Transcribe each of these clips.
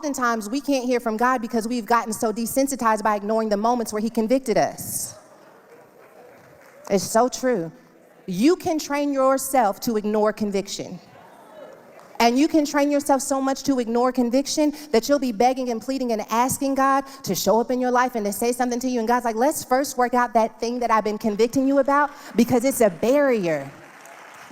oftentimes we can't hear from God because we've gotten so desensitized by ignoring the moments where he convicted us. It's so true. You can train yourself to ignore conviction. And you can train yourself so much to ignore conviction that you'll be begging and pleading and asking God to show up in your life and to say something to you. And God's like, let's first work out that thing that I've been convicting you about, because it's a barrier.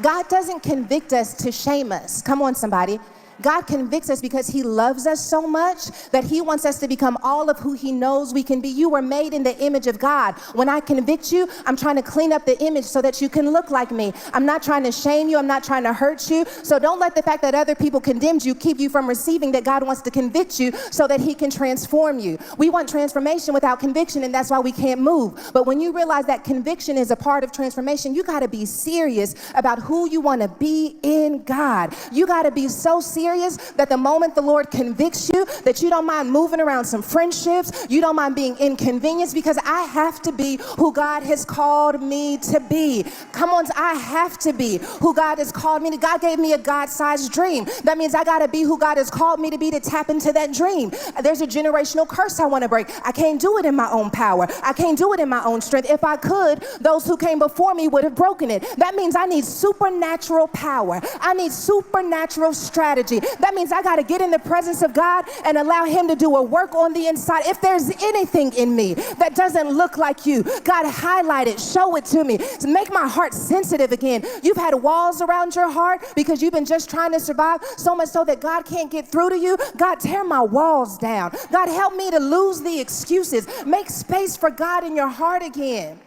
God doesn't convict us to shame us. Come on, somebody. God convicts us because he loves us so much that he wants us to become all of who he knows we can be. You were made in the image of God. When I convict you, I'm trying to clean up the image so that you can look like me. I'm not trying to shame you. I'm not trying to hurt you. So don't let the fact that other people condemned you keep you from receiving that God wants to convict you so that he can transform you. We want transformation without conviction, and that's why we can't move. But when you realize that conviction is a part of transformation, you got to be serious about who you want to be in God. You got to be so serious that the moment the Lord convicts you, that you don't mind moving around some friendships, you don't mind being inconvenienced, because I have to be who God has called me to be. Come on, I have to be who God has called me to. God gave me a God-sized dream. That means I got to be who God has called me to be to tap into that dream. There's a generational curse I want to break. I can't do it in my own power. I can't do it in my own strength. If I could, those who came before me would have broken it. That means I need supernatural power. I need supernatural strategy. That means I got to get in the presence of God and allow him to do a work on the inside. If there's anything in me that doesn't look like you, God, highlight it, show it to me, to make my heart sensitive again. You've had walls around your heart because you've been just trying to survive, so much so that God can't get through to you. God, tear my walls down. God, help me to lose the excuses. Make space for God in your heart again.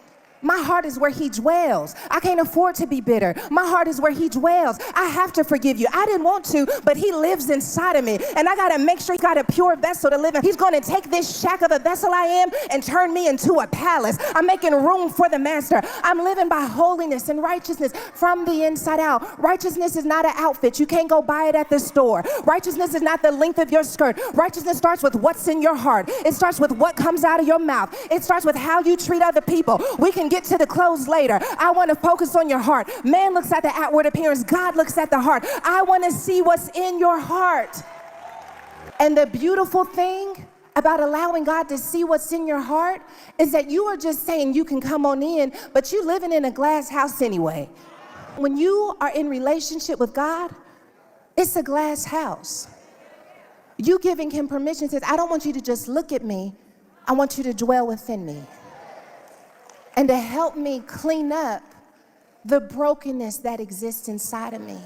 My heart is where he dwells. I can't afford to be bitter. My heart is where he dwells. I have to forgive you. I didn't want to, but he lives inside of me. And I got to make sure he's got a pure vessel to live in. He's going to take this shack of a vessel I am and turn me into a palace. I'm making room for the master. I'm living by holiness and righteousness from the inside out. Righteousness is not an outfit. You can't go buy it at the store. Righteousness is not the length of your skirt. Righteousness starts with what's in your heart. It starts with what comes out of your mouth. It starts with how you treat other people. We can get to the clothes later. I want to focus on your heart. Man looks at the outward appearance. God looks at the heart. I want to see what's in your heart. And the beautiful thing about allowing God to see what's in your heart is that you are just saying you can come on in, but you're living in a glass house anyway. When you are in relationship with God, it's a glass house. You giving him permission says, I don't want you to just look at me. I want you to dwell within me. And to help me clean up the brokenness that exists inside of me.